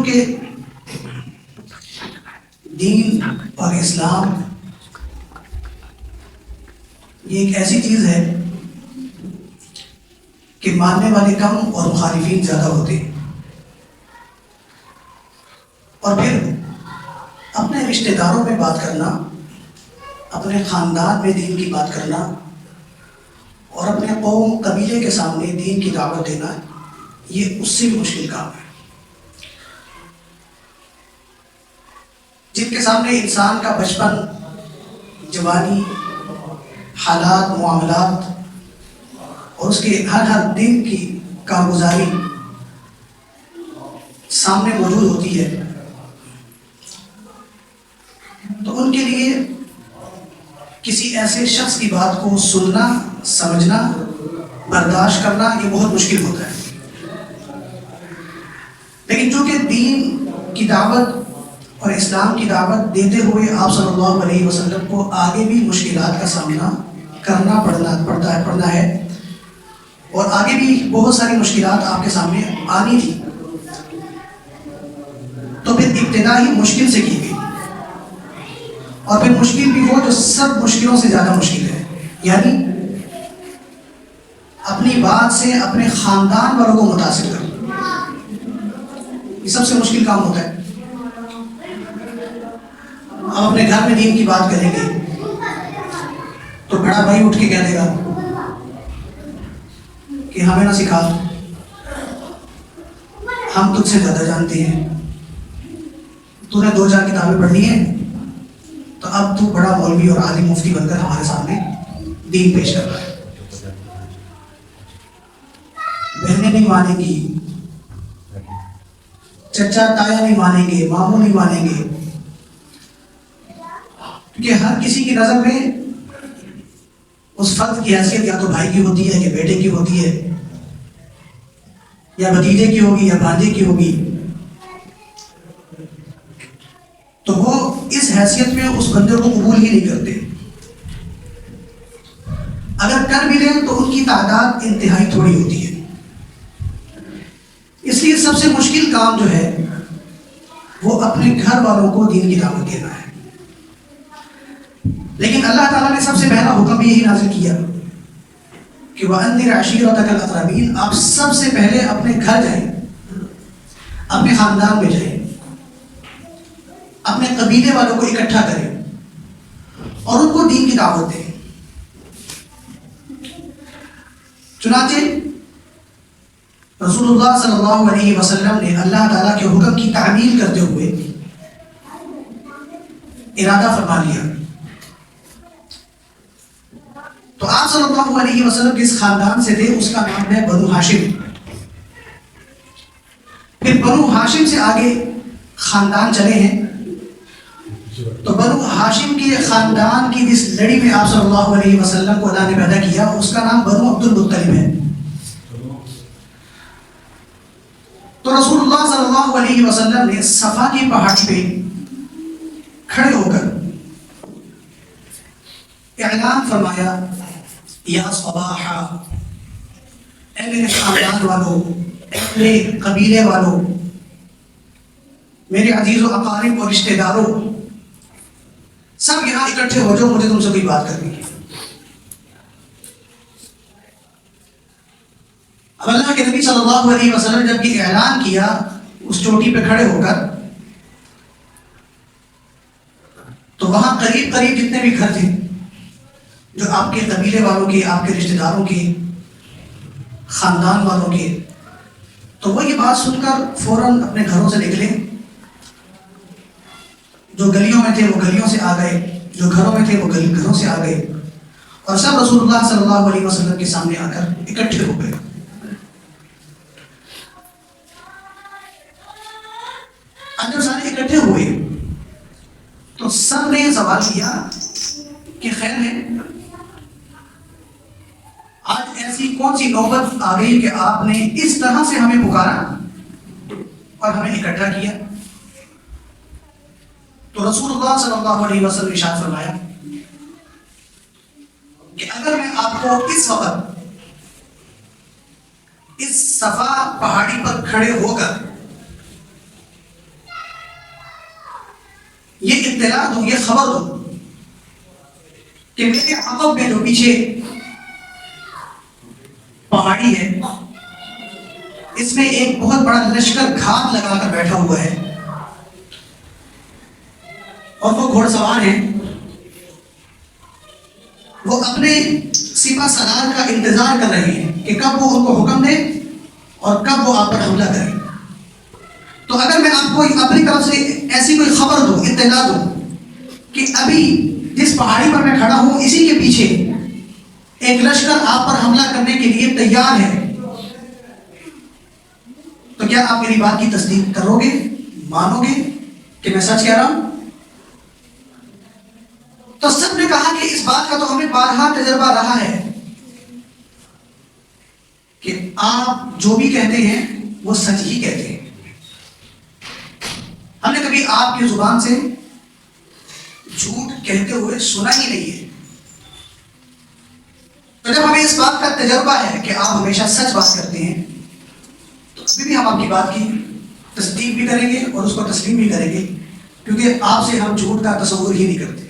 چونکہ دین اور اسلام یہ ایک ایسی چیز ہے کہ ماننے والے کم اور مخالفین زیادہ ہوتے ہیں، اور پھر اپنے رشتہ داروں میں بات کرنا، اپنے خاندان میں دین کی بات کرنا اور اپنے قوم قبیلے کے سامنے دین کی دعوت دینا، یہ اس سے بھی مشکل کام ہے، جن کے سامنے انسان کا بچپن، جوانی، حالات، معاملات اور اس کے ہر دن کی کارگزاری سامنے موجود ہوتی ہے، تو ان کے لیے کسی ایسے شخص کی بات کو سننا، سمجھنا، برداشت کرنا یہ بہت مشکل ہوتا ہے۔ لیکن چونکہ دین کی دعوت اور اسلام کی دعوت دیتے ہوئے آپ صلی اللہ علیہ وسلم کو آگے بھی مشکلات کا سامنا کرنا پڑنا ہے، اور آگے بھی بہت ساری مشکلات آپ کے سامنے آنی تھی، تو پھر ابتدا ہی مشکل سے کی گئی، اور پھر مشکل بھی وہ جو سب مشکلوں سے زیادہ مشکل ہے، یعنی اپنی بات سے اپنے خاندان والوں کو متاثر کرنا، یہ سب سے مشکل کام ہوتا ہے۔ اب اپنے گھر میں دین کی بات کریں گے تو بڑا بھائی اٹھ کے کہہ دے گا کہ ہمیں نہ سکھا، ہم تجھ سے زیادہ جانتے ہیں، تو نے 2-4 کتابیں پڑھ لی ہیں تو اب تو بڑا مولوی اور عالم مفتی بن کر ہمارے سامنے دین پیش کر رہا ہے۔ بہنیں نہیں مانیں گی، چچا تایا نہیں مانیں گے، ماموں نہیں مانیں گے، کیونکہ ہر کسی کی نظر میں اس فرد کی حیثیت یا تو بھائی کی ہوتی ہے، یا بیٹے کی ہوتی ہے، یا بھتیجے کی ہوگی، یا بھانجے کی ہوگی، تو وہ اس حیثیت میں اس بندے کو قبول ہی نہیں کرتے، اگر کر بھی لیں تو ان کی تعداد انتہائی تھوڑی ہوتی ہے۔ اس لیے سب سے مشکل کام جو ہے وہ اپنے گھر والوں کو دین کی دعوت دینا ہے، لیکن اللہ تعالیٰ نے سب سے پہلا حکم یہی نازل کیا کہ وَأَنذِرْ عَشِيرَتَكَ الْأَقْرَبِينَ، آپ سب سے پہلے اپنے گھر جائیں، اپنے خاندان میں جائیں، اپنے قبیلے والوں کو اکٹھا کریں اور ان کو دین کی دعوت دیں۔ چنانچہ رسول اللہ صلی اللہ علیہ وسلم نے اللہ تعالیٰ کے حکم کی تعمیل کرتے ہوئے ارادہ فرما لیا، تو آپ صلی اللہ علیہ وسلم جس خاندان سے تھے اس کا نام ہے بنو ہاشم۔ پھر بنو ہاشم سے آگے خاندان چلے ہیں، تو بنو ہاشم کے خاندان کی جس لڑی میں آپ صلی اللہ علیہ وسلم کو اللہ نے پیدا کیا اس کا نام بنو عبد المطلب ہے۔ تو رسول اللہ صلی اللہ علیہ وسلم نے صفا کی پہاڑی پہ کھڑے ہو کر اعلان فرمایا، یا صباحا، اے میرے خاندان والوں، اے میرے قبیلے والوں، میرے عزیز و اقارب اور رشتہ داروں، سب یہاں اکٹھے ہو جاؤ، مجھے تم سے کوئی بات کرنی ہے۔ اب اللہ کے نبی صلی اللہ علیہ وسلم جب یہ اعلان کیا اس چوٹی پہ کھڑے ہو کر، تو وہاں قریب قریب جتنے بھی گھر تھے جو آپ کے قبیلے والوں کے، آپ کے رشتہ داروں کے، خاندان والوں کے، تو وہ یہ بات سن کر فوراً اپنے گھروں سے نکلے، جو گلیوں میں تھے وہ گلیوں سے آ گئے، جو گھروں میں تھے وہ گھروں سے آ گئے، اور سب رسول اللہ صلی اللہ علیہ وسلم کے سامنے آ کر اکٹھے ہو گئے۔ جب سارے اکٹھے ہوئے تو سب نے سوال کیا کہ خیر ہے، آج ایسی کون سی نوبت آ گئی کہ آپ نے اس طرح سے ہمیں پکارا اور ہمیں اکٹھا کیا؟ تو رسول اللہ صلی اللہ علیہ وسلم نے ارشاد فرمایا کہ اگر میں آپ کو اس وقت اس صفا پہاڑی پر کھڑے ہو کر اطلاع دو، یہ خبر دو کہ میرے عقب میں جو پیچھے پہاڑی ہے اس میں ایک بہت بڑا لشکر گھات لگا کر بیٹھا ہوا ہے اور وہ گھوڑ سوار ہیں، وہ اپنے سپہ سالار کا انتظار کر رہے ہیں کہ کب وہ ان کو حکم دے اور کب وہ آپ پر حملہ کرے۔ تو اگر میں آپ کو اپنی طرف سے ایسی کوئی خبر دوں، اطلاع دوں کہ ابھی جس پہاڑی پر میں کھڑا ہوں اسی کے پیچھے ایک لشکر آپ پر حملہ کرنے کے لیے تیار ہے، تو کیا آپ میری بات کی تصدیق کرو گے، مانو گے کہ میں سچ کہہ رہا ہوں؟ تو سب نے کہا کہ اس بات کا تو ہمیں بارہا تجربہ رہا ہے کہ آپ جو بھی کہتے ہیں وہ سچ ہی کہتے ہیں، ہم نے کبھی آپ کی زبان سے جھوٹ کہتے ہوئے سنا ہی نہیں ہے۔ تو جب ہمیں اس بات کا تجربہ ہے کہ آپ ہمیشہ سچ بات کرتے ہیں تو ابھی بھی ہم آپ کی بات کی تصدیق بھی کریں گے اور اس کو تسلیم بھی کریں گے، کیونکہ آپ سے ہم جھوٹ کا تصور ہی نہیں کرتے۔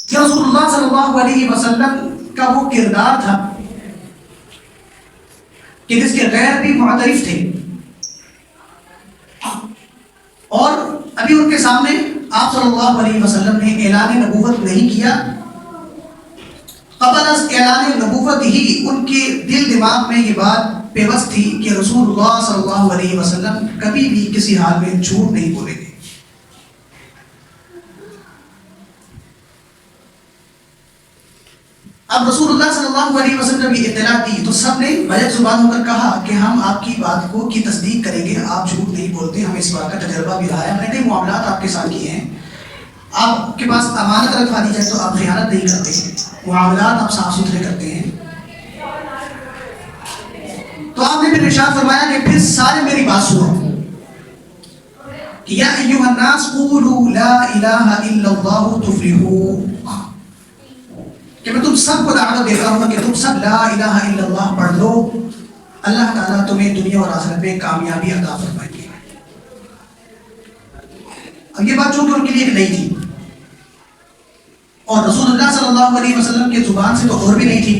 یہ رسول اللہ صلی اللہ علیہ وسلم کا وہ کردار تھا کہ جس کے غیر بھی معترف تھے، اور ابھی ان کے سامنے آپ صلی اللہ علیہ وسلم نے اعلان نبوت نہیں کیا، قبل از اعلان نبوت ہی ان کے دل دماغ میں یہ بات پیوست تھی کہ رسول اللہ صلی اللہ علیہ وسلم کبھی بھی کسی حال میں جھوٹ نہیں بولیں گے۔ اب رسول اللہ صلی اللہ علیہ وسلم نے یہ اطلاع دی تو سب نے بجٹ زبان ہو کر کہا کہ ہم آپ کی بات کو کی تصدیق کریں گے، آپ جھوٹ نہیں بولتے، ہمیں اس بات کا تجربہ بھی رہا ہے، ہم نے کئی معاملات آپ کے ساتھ کیے ہیں، آپ کے پاس امانت رکھوا دی جائے تو آپ خیانت نہیں کرتے ہیں، معاملات آپ صاف ستھرے کرتے ہیں۔ تو آپ نے پھر ارشاد فرمایا کہ پھر سارے میری بات سنو کہ یا ایھا الناس قولوا لا الہ الا اللہ تفلحوا، کہ میں تم سب کو دعوت دیتا ہوں کہ تم سب لا الہ الا اللہ پڑھ لو، اللہ تعالیٰ تمہیں دنیا اور آخرت میں کامیابی عطا فرمائیں گے۔ اب یہ بات چونکہ ان کے لیے ایک نہیں تھی اور رسول اللہ صلی اللہ علیہ وسلم کے زبان سے تو اور بھی نہیں تھی،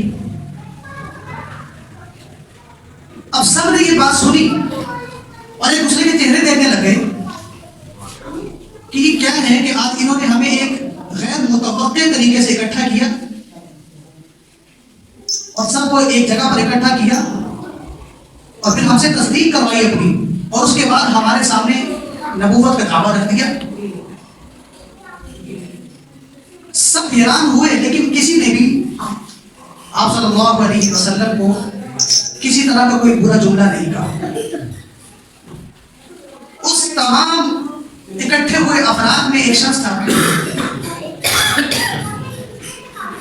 اب سب نے یہ بات سنی اور ایک دوسرے کے چہرے دیکھنے لگے کہ یہ کیا ہے کہ آج انہوں نے ہمیں ایک غیر متوقع طریقے سے اکٹھا کیا اور سب کو ایک جگہ پر اکٹھا کیا اور پھر ہم سے تصدیق کروائی اپنی، اور اس کے بعد ہمارے سامنے نبوت کا دعویٰ رکھ دیا۔ سب حیران ہوئے لیکن کسی نے بھی آپ صلی اللہ علیہ وسلم کو کسی طرح کا کوئی برا جملہ نہیں کہا۔ اس تمام اکٹھے ہوئے افراد میں ایک شخص تھا،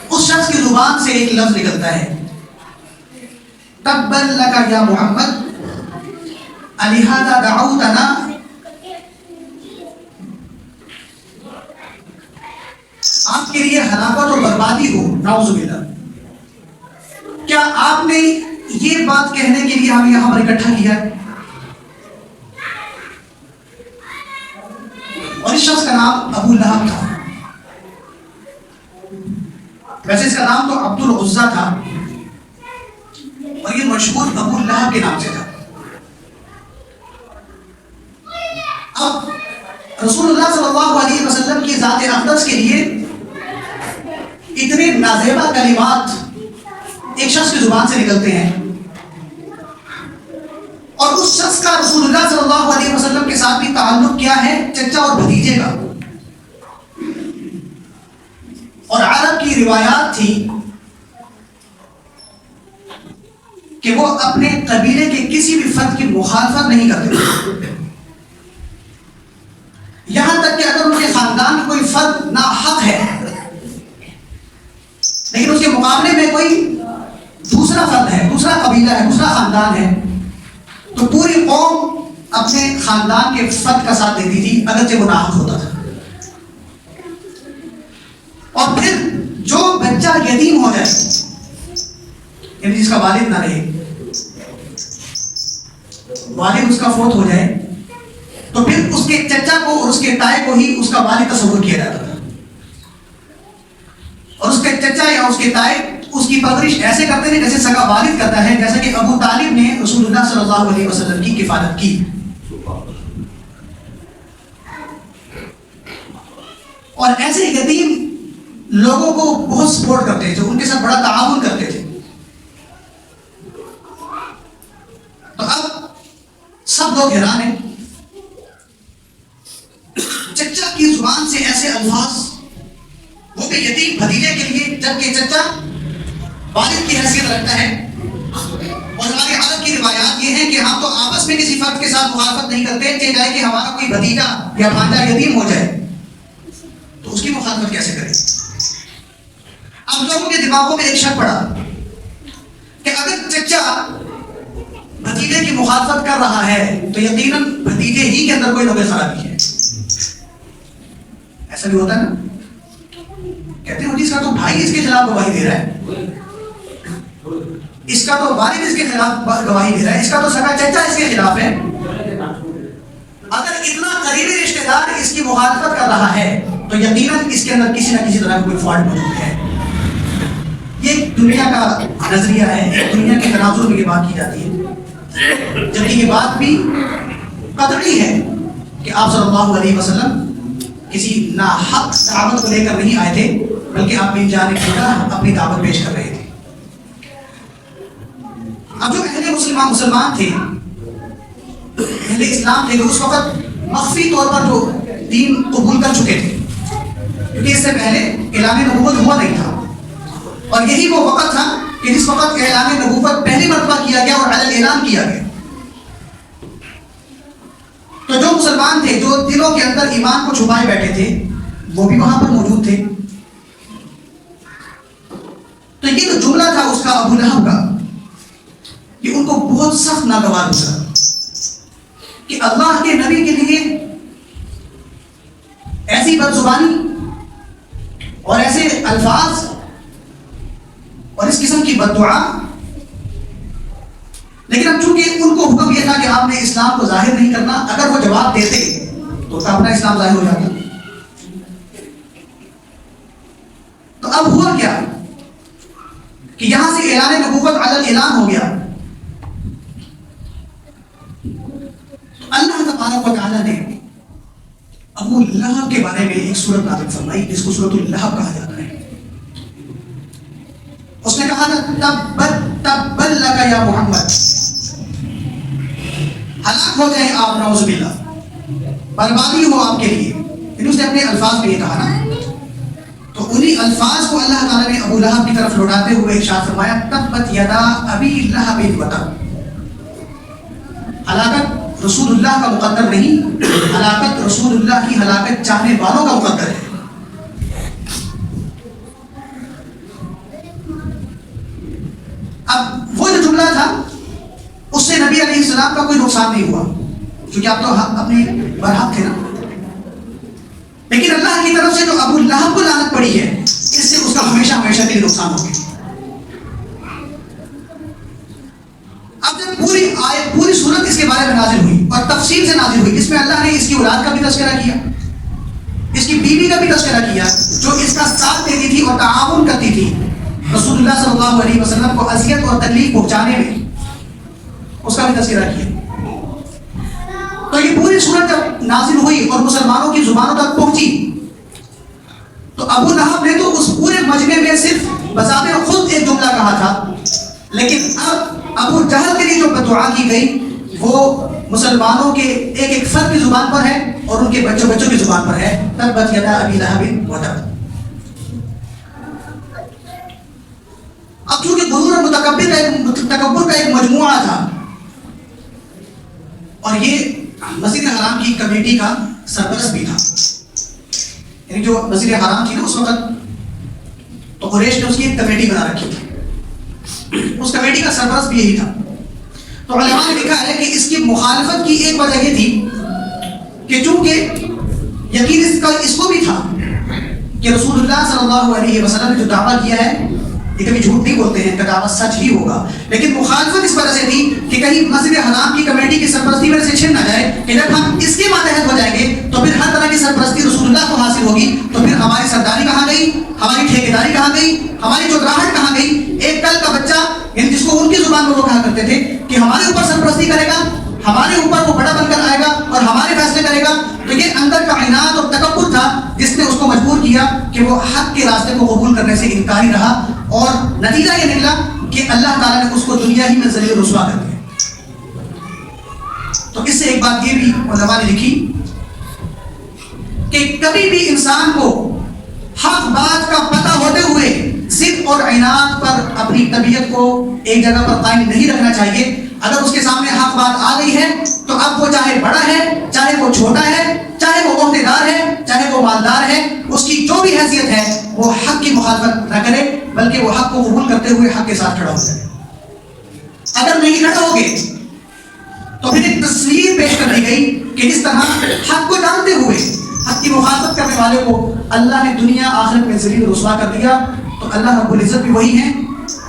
اس شخص کی زبان سے ایک لفظ نکلتا ہے، تبا لک یا محمد الہذا دعوتنا، آپ کے لیے ہلاکت اور بربادی ہو، نعوذ باللہ، کیا آپ نے یہ بات کہنے کے لیے ہمیں یہاں پر اکٹھا کیا ہے؟ اور اس شخص کا نام ابو لہب تھا، ویسے اس کا نام تو عبد العزیٰ تھا اور یہ مشہور ابو لہب کے نام سے تھا۔ اب رسول اللہ صلی اللہ علیہ وسلم کی ذات اقدس کے لیے اتنے نازیبہ کلمات ایک شخص کی زبان سے نکلتے ہیں اور اس شخص کا رسول اللہ صلی اللہ علیہ وسلم کے ساتھ بھی تعلق کیا ہے، چچا اور بھتیجے کا، اور عرب کی روایات تھی کہ وہ اپنے قبیلے کے کسی بھی فرد کی مخالفت نہیں کرتے تھے، یہاں تک کہ اگر ان کے خاندان میں کوئی فرد ناحق ہے لیکن اس کے مقابلے میں کوئی دوسرا فرد ہے، دوسرا قبیلہ ہے، دوسرا خاندان ہے، تو پوری قوم اپنے خاندان کے فرد کا ساتھ دیتی تھی اگرچہ وہ ناحق ہوتا تھا۔ اور پھر جو بچہ یتیم ہو جائے، یعنی جس کا والد نہ رہے، والد اس کا فوت ہو جائے تو پھر اس کے چچا کو اور اس کے تائے کو ہی اس کا والد تصور کیا جاتا تھا، اور اس کے چچا یا اس کے تائے اس کی پرورش ایسے کرتے تھے جیسے سگا والد کرتا ہے، جیسا کہ ابو طالب نے رسول اللہ صلی اللہ علیہ وسلم کی کفالت کی. اور ایسے یتیم لوگوں کو بہت سپورٹ کرتے تھے، ان کے ساتھ بڑا تعاون کرتے تھے. تو اب سب لوگ حیران ہیں، چچا کی زبان سے ایسے الفاظ، وہ بھی یتیم بھتیجے کے لیے، جبکہ چچا والد کی حیثیت رکھتا ہے. اور ہمارے عرب کی روایات یہ ہیں کہ ہم تو آپس میں کسی فرد کے ساتھ مخالفت نہیں کرتے، چاہے جائے کہ ہمارا کوئی بھتیجا یا بھانجا یتیم ہو جائے تو اس کی مخالفت کیسے کریں. اب لوگوں کے دماغوں میں ایک شک پڑا کہ اگر چچا بھتیجے کی مخالفت کر رہا ہے تو یقیناً بھتیجے ہی کے اندر کوئی نوبے خرابی ہے. ایسا بھی ہوتا ہے نا، کہتے ہیں اس کا تو بھائی اس کے خلاف گواہی دے رہا ہے، اس کا تو والد اس کے خلاف گواہی دے رہا ہے، اس کا تو سگا چچا اس کے خلاف ہے. اگر اتنا قریبی رشتہ دار اس کی مخالفت کر رہا ہے تو یقیناً اس کے اندر کسی نہ کسی طرح کوئی فالٹ موجود ہے. یہ ایک دنیا کا نظریہ ہے، ایک دنیا کے تناظر میں یہ بات کی جاتی ہے، جبکہ یہ بات بھی قطعی ہے کہ آپ صلی اللہ علیہ وسلم کسی ناحق دعوت کو لے کر نہیں آئے تھے، بلکہ اپنی جانب اپنی دعوت پیش کر رہے تھے. اب جو اہل مسلمان تھے، اہل اسلام تھے، جو اس وقت مخفی طور پر جو دین قبول کر چکے تھے، کیونکہ اس سے پہلے اعلان نبوت ہوا نہیں تھا، اور یہی وہ وقت تھا کہ جس وقت اعلان نبوت پہلی مرتبہ کیا گیا اور علی اعلان کیا گیا. تو جو مسلمان تھے، جو دلوں کے اندر ایمان کو چھپائے بیٹھے تھے، وہ بھی وہاں پر موجود تھے. تو یہ جو جملہ تھا اس کا ابو لہب کا، یہ ان کو بہت سخت ناگوار گزرا کہ اللہ کے نبی کے لیے ایسی بدزبانی اور ایسے الفاظ اور اس قسم کی بددعا. لیکن اب چونکہ ان کو حکم یہ تھا کہ آپ نے اسلام کو ظاہر نہیں کرنا، اگر وہ جواب دیتے تو اپنا اسلام ظاہر ہو جاتا. تو اب ہوا کیا کہ یہاں سے اعلان نبوت علی اعلان ہو گیا. اللہ تبارک و تعالیٰ نے ابو لہب کے بارے میں ایک سورت نازل فرمائی جس کو سورۃ اللہب کہا جاتا ہے. اس نے کہا تھا تبت لک یا محمد، ہلاک ہو جائیں آپ، نعوذ باللہ، بربادی ہو آپ کے لیے. پھر اس نے اپنے الفاظ میں یہ کہا نا، تو انہی الفاظ کو اللہ تعالیٰ نے ابو لہب کی طرف لوٹاتے ہوئے ارشاد فرمایا تبت یدا ابی لہب وتب. ہلاکت رسول اللہ کا مقدر نہیں، ہلاکت رسول اللہ کی ہلاکت چاہنے والوں کا مقدر ہے. اب وہ جو جملہ تھا اس سے نبی علیہ السلام کا کوئی نقصان نہیں ہوا، کیونکہ آپ تو اپنے برحق تھے نا. لیکن اللہ کی طرف سے جو ابو لہب کو لعنت پڑی ہے، اس سے اس کا ہمیشہ ہمیشہ کے لیے نقصان ہو گیا. اب جب پوری صورت اس کے بارے میں نازل ہوئی اور تفصیل سے نازل ہوئی، اس میں اللہ نے اس کی اولاد کا بھی تذکرہ کیا، اس کی بیوی کا بھی تذکرہ کیا جو اس کا ساتھ دیتی تھی اور تعاون کرتی تھی رسول اللہ صلی اللہ علیہ وسلم کو اذیت اور تکلیف پہنچانے میں، اس کا بھی تذکرہ کیا. تو یہ پوری صورت جب نازل ہوئی اور مسلمانوں کی زبانوں تک پہنچی تو ابو لہب نے تو اس پورے مجمع میں صرف بذات خود ایک جملہ کہا تھا، لیکن اب ابو جہل کے لیے جو بددعا کی گئی وہ مسلمانوں کے ایک ایک فرد کی زبان پر ہے اور ان کے بچوں کی زبان پر ہے. تبت یدا ابی لہب وتب. اب چونکہ غرور اور تکبر کا ایک مجموعہ تھا اور یہ مسجد حرام کی کمیٹی کا سرپرست بھی تھا، یعنی جو مسجد حرام تھی نا اس وقت، تو قریش نے اس کی ایک کمیٹی بنا رکھی تھی، اس کمیٹی کا سرپرست بھی یہی تھا. تو علماء نے لکھا ہے کہ اس کی مخالفت کی ایک وجہ یہ تھی کہ چونکہ یقین اس کو بھی تھا کہ رسول اللہ صلی اللہ علیہ وسلم نے جو دعویٰ کیا ہے یہ کبھی جھوٹ نہیں بولتے ہیں، کتابت سچ ہی ہوگا، لیکن مخالفت اس وجہ سے تھی کہ کہیں مسجد حرام کی کمیٹی کی سرپرستی میں سے چھن نہ جائے کہ جب ہم اس کے ماتحت ہو جائیں گے تو پھر ہر طرح کی سرپرستی رسول اللہ کو حاصل ہوگی، تو پھر ہماری سرداری کہاں گئی، ہماری ٹھیکیداری کہاں گئی، ہماری چودراہٹ کہاں گئی۔ ایک کل کا بچہ جس کو ان کی زبان میں وہ کہا کرتے تھے کہ ہمارے اوپر سرپرستی کرے گا، ہمارے اوپر وہ بڑا بن کر آئے گا اور ہمارے فیصلے کرے گا، تو یہ اندر کا عناد اور تکبر تھا جس نے اس کو مجبور کیا کہ وہ حق کے راستے کو قبول کرنے سے انکاری رہا، اور نتیجہ یہ نکلا کہ اللہ تعالیٰ نے اس کو دنیا ہی میں ذلیل و رسوا کر دیا۔ تو اس سے ایک بات یہ بھی علماء نے لکھی کہ کبھی بھی انسان کو حق بات کا پتہ ہوتے ہوئے ضد اور عناد پر اپنی طبیعت کو ایک جگہ پر قائم نہیں رکھنا چاہیے۔ اگر اس کے سامنے حق بات آ گئی ہے تو اب وہ چاہے بڑا ہے، چاہے وہ چھوٹا ہے، چاہے وہ عہدیدار ہے، چاہے وہ مالدار ہے، اس کی جو بھی حیثیت ہے وہ حق کی مخالفت نہ کرے، بلکہ وہ حق کو قبول کرتے ہوئے حق کے ساتھ کھڑا ہو جائے۔ اگر نہیں کھڑا ہوگے تو پھر ایک تصویر پیش کر دی گئی کہ جس طرح حق کو جانتے ہوئے حق کی مخالفت کرنے والے کو اللہ نے دنیا آخرت میں ذلیل و رسوا کر دیا، تو اللہ رب العزت بھی وہی ہیں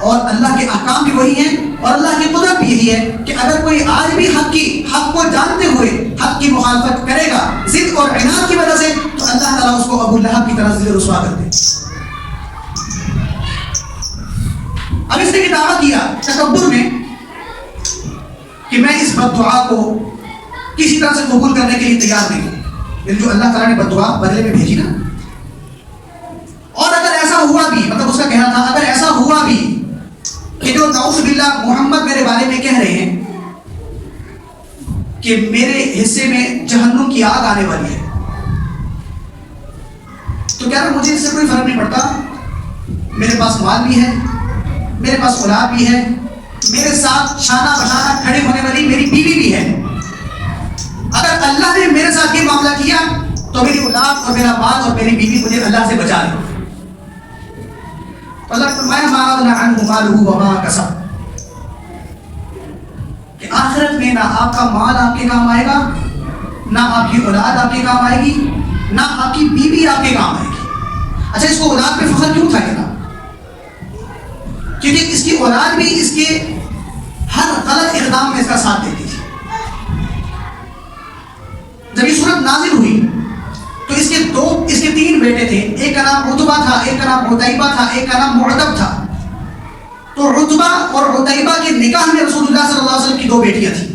اور اللہ کے احکام بھی وہی ہیں اور اللہ کی قدرت بھی یہی ہے کہ اگر کوئی آج بھی حق کو جانتے ہوئے حق کی مخالفت کرے گا ضد اور عناد کی وجہ سے، تو اللہ تعالیٰ اس کو ابو لہب کی طرح ذلیل و رسوا کر دے۔ اب اس نے دعویٰ کیا تکبر میں کہ میں اس بد دعا کو کسی طرح سے قبول کرنے کے لیے تیار نہیں ہوں، یعنی جو اللہ تعالیٰ نے بد دعا بدلے میں بھیجی نا، اور اگر ایسا ہوا بھی، مطلب اس کا کہنا تھا اگر ایسا ہوا بھی کہ جو نعوذ باللہ محمد میرے بارے میں کہہ رہے ہیں کہ میرے حصے میں جہنم کی آگ آنے والی ہے، تو کہہ رہا مجھے اس سے کوئی فرق نہیں پڑتا، میرے پاس مال بھی ہے، میرے پاس اولاد بھی ہے، میرے ساتھ شانہ بشانہ کھڑے ہونے والی میری بیوی بھی ہے، اگر اللہ نے میرے ساتھ یہ معاملہ کیا تو میری اولاد اور میرا مال اور میری بیوی مجھے اللہ سے بچا لے۔ اللہ فرمایا ما اغنى عنه ماله وما كسب، کہ آخرت میں نہ آپ کا مال آپ کے کام آئے گا، نہ آپ کی اولاد آپ کے کام آئے گی، نہ آپ کی بیوی آپ کے کام آئے گی۔ اچھا اس کو اولاد پہ فخر کیوں تھا کہنا؟ کیونکہ اس کی اولاد بھی اس کے ہر غلط اقدام میں اس کا ساتھ دیتی تھی۔ جب یہ صورت نازل ہوئی تو اس کے تین بیٹے تھے، ایک کا نام عتبہ تھا، ایک کا نام عتیبہ تھا، ایک کا نام معتب تھا۔ تو عتبہ اور عتیبہ کے نکاح میں رسول اللہ صلی اللہ علیہ وسلم کی دو بیٹیاں تھیں،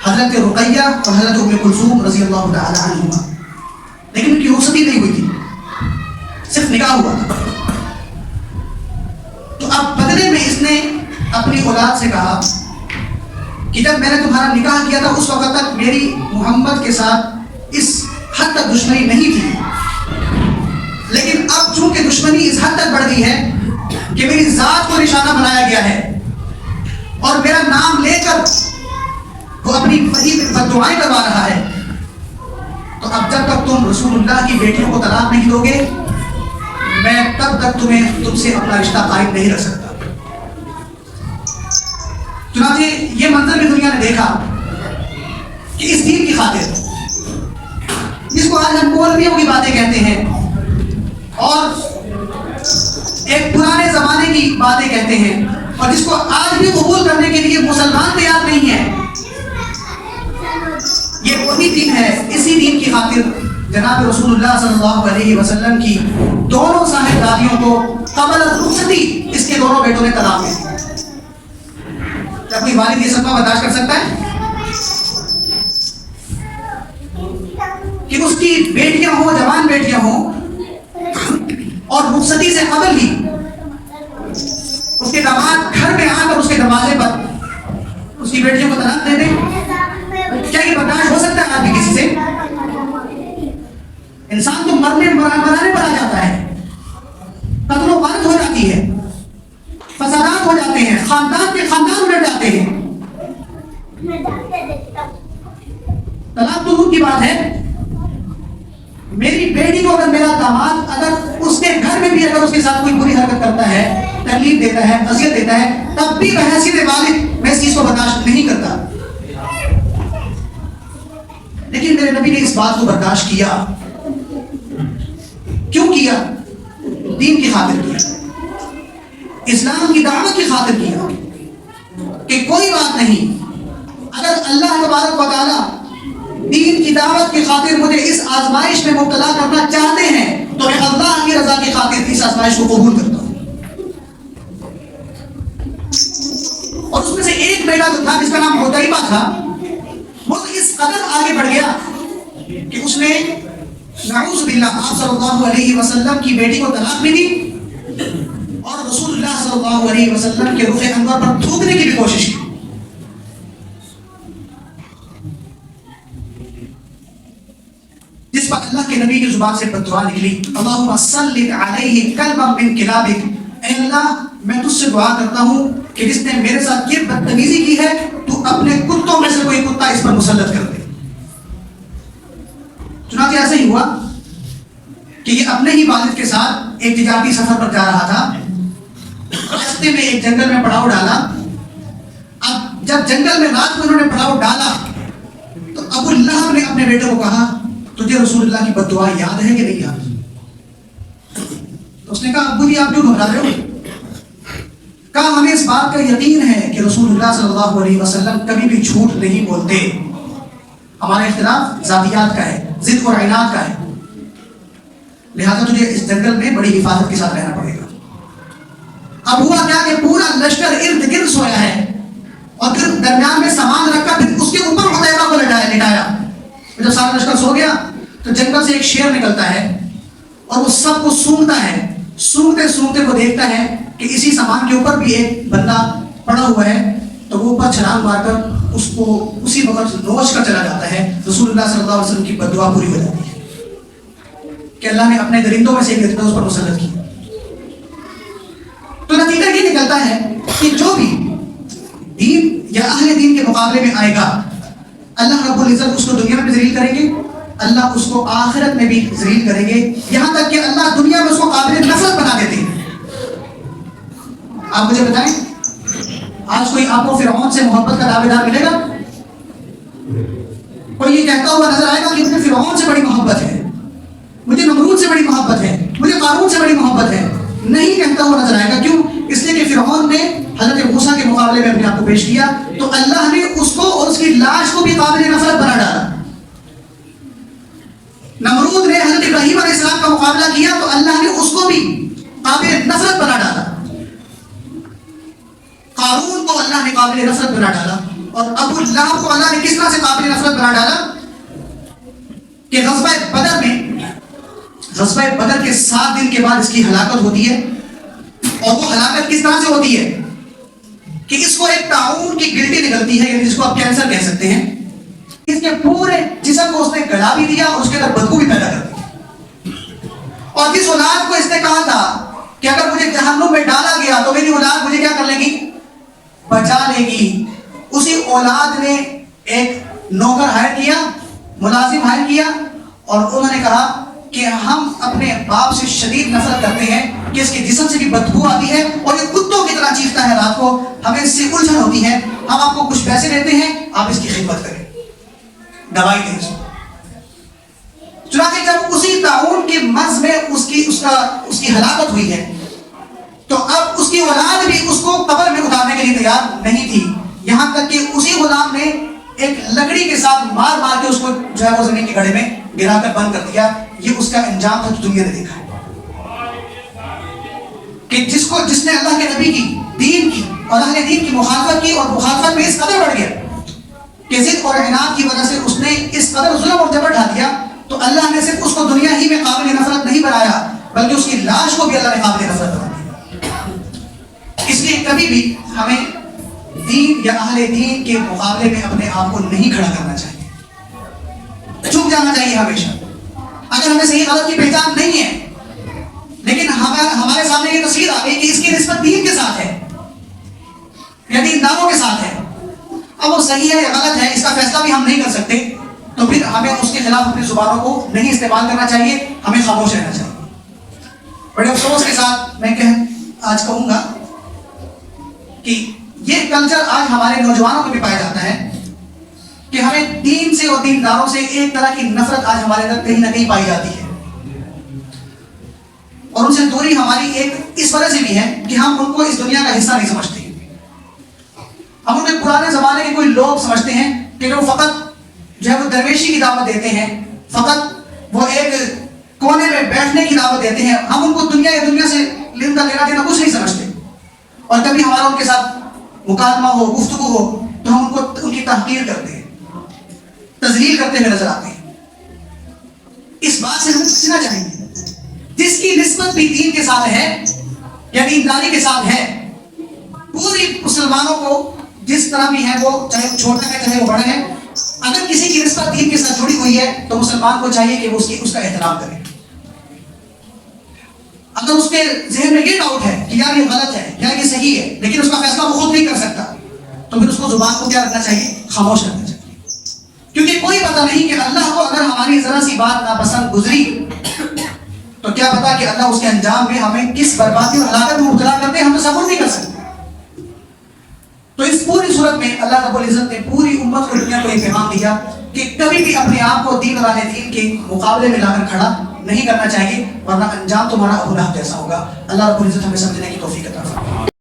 حضرت رقیہ اور حضرت ام کلثوم رضی اللہ تعالی عنہما، لیکن ان کی رخصتی نہیں ہوئی تھی، صرف نکاح ہوا تھا۔ تو اب بدلے میں اس نے اپنی اولاد سے کہا کہ جب میں نے تمہارا نکاح کیا تھا اس وقت تک میری محمد کے ساتھ اس حد تک دشمنی نہیں تھی، لیکن اب چونکہ دشمنی اس حد تک بڑھ گئی ہے کہ میری ذات کو نشانہ بنایا گیا ہے اور میرا نام لے کر وہ اپنی بددعائیں کروا رہا ہے، تو اب جب تک تم رسول اللہ کی بیٹیوں کو طلاق نہیں دو گے میں تب تک تم سے اپنا رشتہ قائم نہیں رکھ سکتا۔ چنانچہ یہ منظر بھی دنیا نے دیکھا کہ اس دین کی خاطر، جس کو آج ہم مولویوں کی باتیں کہتے ہیں اور ایک پرانے زمانے کی باتیں کہتے ہیں، اور جس کو آج بھی قبول کرنے کے لیے مسلمان تیار نہیں ہے، یہ وہی دین ہے۔ اسی دین کی خاطر جناب رسول اللہ صلی اللہ علیہ وسلم کی دونوں صاحبزادیوں کو قبل رخصتی اس کے دونوں بیٹوں نے طلاق دی۔ کیا کوئی والد یہ صدمہ برداشت کر سکتا ہے کہ اس کی بیٹیاں ہوں، جوان بیٹیاں ہوں، اور رخصتی سے قبل ہی اس کے داماد گھر میں آ کر اس کے دروازے پر اس کی بیٹیوں کو طلاق دے دیں؟ کیا یہ برداشت ہو سکتا ہے آپ کی کسی سے؟ انسان تو مرنے پر آ جاتا ہے، قتل و غارت ہو جاتی ہے، فسادات ہو جاتے ہیں، خاندان کے خاندان الٹ جاتے ہیں۔ طلاق تو دور کی بات ہے، میری بیٹی کو اگر میرا داماد اگر اس کے گھر میں بھی اگر اس کے ساتھ کوئی بری حرکت کرتا ہے، تکلیف دیتا ہے، اذیت دیتا ہے، تب بھی بحیثیت والد میں اس چیز کو برداشت نہیں کرتا۔ لیکن میرے نبی نے اس بات کو برداشت کیا، کیوں کیا؟ دین کی خاطر کیا۔ اسلام کی دعوت کی خاطر کیا کہ کوئی بات نہیں، اگر اللہ تبارک و تعالی دین کی دعوت کی خاطر مجھے اس آزمائش میں مبتلا کرنا چاہتے ہیں تو میں اللہ کی رضا کی خاطر اس آزمائش کو قبول کرتا ہوں۔ اور اس میں سے ایک بیٹا جو تھا جس کا نام حذیفہ تھا، وہ اس قدر آگے بڑھ گیا کہ اس نے نعوذ باللہ آپ صلی اللہ علیہ وسلم کی بیٹی کو طلاق بھی دی اور رسول اللہ صلی اللہ علیہ وسلم کے رخ انور پر تھوکنے کی بھی کوشش کی۔ جس پر اللہ کے نبی کی زبان سے بد دعا نکلی، اللہم سلط علیہ کلبا من کلابک، اے اللہ میں تجھ سے دعا کرتا ہوں کہ جس نے میرے ساتھ یہ بدتمیزی کی ہے تو اپنے کتوں میں سے کوئی کتا اس پر مسلط کر دے۔ چنانچہ ایسا ہی ہوا کہ یہ اپنے ہی والد کے ساتھ ایک تجارتی سفر پر جا رہا تھا، راستے میں ایک جنگل میں پڑاؤ ڈالا۔ اب جب جنگل میں رات میں انہوں نے پڑاؤ ڈالا تو ابو لہب نے اپنے بیٹے کو کہا تجھے رسول اللہ کی بد دعا یاد ہے کہ نہیں یاد؟ تو اس نے کہا ابو جی آپ کیوں گھبرا رہے ہو؟ کہا ہمیں اس بات کا یقین ہے کہ رسول اللہ صلی اللہ علیہ وسلم کبھی بھی جھوٹ نہیں بولتے، ہمارا اختلاف ذاتیات کا ہے، ضد اور عناد کا ہے، لہذا تجھے اس جنگل میں بڑی حفاظت کے ساتھ رہنا پڑے گا۔ اب ہوا کیا کہ پورا لشکر ارد گرد سویا ہے اور پھر درمیان میں سامان رکھ کر پھر اس کے اوپر حذیفہ کو لٹایا۔ جب سارا لشکر سو گیا تو جنگل سے ایک شیر نکلتا ہے اور وہ سب کو سونگتا ہے، سونگتے سونگتے وہ دیکھتا ہے کہ اسی سامان کے اوپر بھی ایک بندہ پڑا ہوا ہے، تو وہ اوپر چھلانگ مار کر اس کو اسی وقت نوچ کر چلا جاتا ہے۔ رسول اللہ صلی اللہ علیہ وسلم کی بد دعا پوری ہو جاتی ہے کہ اللہ نے اپنے درندوں میں سے ایک درندہ اس پر مسلط کیا۔ تو نتیجہ یہ نکلتا ہے کہ جو بھی دین یا اہل دین کے مقابلے میں آئے گا، اللہ رب العزت اس کو دنیا میں بھی ذلیل کریں گے، اللہ اس کو آخرت میں بھی ذلیل کریں گے، یہاں تک کہ اللہ دنیا میں اس کو قابل نفرت بنا دیتے ہیں۔ آپ مجھے بتائیں آج کوئی آپ کو فرعون سے محبت کا دعوے دار ملے گا؟ کوئی یہ کہتا ہوا نظر آئے گا کہ مجھے فرعون سے بڑی محبت ہے، مجھے نمرود سے بڑی محبت ہے، مجھے قارون سے بڑی محبت ہے؟ نہیں کہتا ہوا نظر آئے گا۔ کیوں؟ اس لیے کہ فرعون نے حضرت موسیٰ کے مقابلے میں اپنے آپ کو پیش کیا تو اللہ نے اس کو اور اس کی لاش کو بھی قابل نفرت بنا ڈالا۔ نمرود نے حضرت ابراہیم علیہ السلام کا مقابلہ کیا تو اللہ نے اس کو بھی قابل نفرت بنا ڈالا۔ قارون کو اللہ نے قابل نفرت بنا ڈالا، اور ابو لہب کو اللہ نے کس طرح سے قابل نفرت بنا ڈالا کہ غزوہ بدر کے 7 دن کے بعد اس کی ہلاکت ہوتی ہے، اور وہ ہلاکت کس طرح سے ہوتی ہے کہ اس کو ایک طاعون کی گلٹی نکلتی ہے، یعنی جس کو آپ کینسر کہہ سکتے ہیں، اس کے پورے جسم کو اس نے گلا بھی دیا اور اس کے اندر بدبو بھی پیدا کر دی۔ اور جس اولاد کو اس نے کہا تھا کہ اگر مجھے جہنم میں ڈالا گیا تو میری اولاد مجھے کیا کر لے گی؟ بچا لے گی، اسی اولاد نے ایک نوکر ہائر کیا، ملازم ہائر کیا، اور انہوں نے کہا کہ ہم اپنے باپ سے شدید نفرت کرتے ہیں کہ اس کے جسم سے بھی بدبو آتی ہے اور یہ کتوں کی طرح چیختا ہے رات کو، ہمیں اس سے الجھن ہوتی ہے، ہم آپ کو کچھ پیسے دیتے ہیں، آپ اس کی خدمت کریں، دوائی دیں اس کو۔ چنانچہ جب اسی طاعون کے مرض میں اس کی ہلاکت ہوئی ہے تو اب اس کی اولاد بھی اس کو قبر میں اتارنے کے لیے تیار نہیں تھی، یہاں تک کہ اسی غلام نے ایک لکڑی کے ساتھ مار مار کے اس کو جو ہے وہ زمین کے گڑھے میں گرا کر بند کر دیا۔ یہ اس کا انجام تھا جو دنیا نے دیکھا ہے کہ جس نے اللہ کے نبی کی، دین کی اور اہل دین کی مخالفت کی، اور مخالفت میں اس قدر بڑھ گیا کہ ضد اور عناد کی وجہ سے اس نے اس قدر ظلم اور جبر ڈھا دیا، تو اللہ نے صرف اس کو دنیا ہی میں قابل نفرت نہیں بنایا بلکہ اس کی لاش کو بھی اللہ نے قابل نفرت بنا دیا۔ اس لیے کبھی بھی ہمیں دین یا اہل دین کے مقابلے میں اپنے آپ کو نہیں کھڑا کرنا چاہیے، چپ جانا چاہیے ہمیشہ۔ اگر ہمیں صحیح غلط کی پہچان نہیں ہے لیکن ہمارے سامنے یہ تصویر آ گئی کہ اس کی نسبت دین کے ساتھ ہے یا دینداروں کے ساتھ ہے، اب وہ صحیح ہے یا غلط ہے اس کا فیصلہ بھی ہم نہیں کر سکتے، تو پھر ہمیں اس کے خلاف اپنی زبانوں کو نہیں استعمال کرنا چاہیے، ہمیں خاموش رہنا چاہیے۔ بڑے افسوس کے ساتھ میں آج کہوں گا کہ یہ کلچر آج ہمارے نوجوانوں کو بھی پایا جاتا ہے کہ ہمیں دین سے اور دینداروں سے ایک طرح کی نفرت آج ہمارے اندر کہیں نہ کہیں پائی جاتی ہے، اور ان سے دوری ہماری ایک اس وجہ سے بھی ہے کہ ہم ان کو اس دنیا کا حصہ نہیں سمجھتے. ہم ان کے پرانے زمانے کے کوئی لوگ سمجھتے ہیں کہ وہ فقط جو ہے وہ درویشی کی دعوت دیتے ہیں, فقط وہ ایک کونے میں بیٹھنے کی دعوت دیتے ہیں. ہم ان کو دنیا سے لینا دینا کچھ نہیں سمجھتے, اور کبھی ہمارا ان کے ساتھ مکالمہ ہو, گفتگو ہو, تو ہم ان کو ان کی تحقیر کرتے ہیں, تذلیل کرتے ہوئے نظر آتے ہیں. اس بات سے ہمیں بچنا چاہیے. جس کی نسبت بھی دین کے ساتھ ہے یا دینداری کے ساتھ ہے, پوری مسلمانوں کو جس طرح بھی ہے, وہ چاہے وہ چھوٹا ہے چاہے وہ بڑا ہے, اگر کسی کی نسبت دین کے ساتھ جڑی ہوئی ہے تو مسلمان کو چاہیے کہ وہ اس کا احترام کرے. اگر اس کے ذہن میں یہ ڈاؤٹ ہے کہ یار یہ غلط ہے یا یہ صحیح ہے, لیکن اس کا فیصلہ وہ خود نہیں کر سکتا, تو پھر اس کو زبان کو کیا رکھنا چاہیے, خاموش رکھنا چاہیے. کیونکہ کوئی پتہ نہیں کہ اللہ کو اگر ہماری ذرا سی بات ناپسند گزری تو کیا پتا کہ اللہ اس کے انجام میں ہمیں کس بربادی اور ہلاکت میں مبتلا کر دے, ہم تصور نہیں کر سکتے. تو اس پوری صورت میں اللہ رب العزت نے پوری امت کو, دنیا کو ایک پیغام دیا کہ کبھی بھی اپنے آپ کو دین والے دین کے مقابلے میں لا کر کھڑا نہیں کرنا چاہیے, ورنہ انجام تمہارا ابو لہب جیسا ہوگا. اللہ رب العزت ہمیں سمجھنے کی توفیق عطا فرمائے.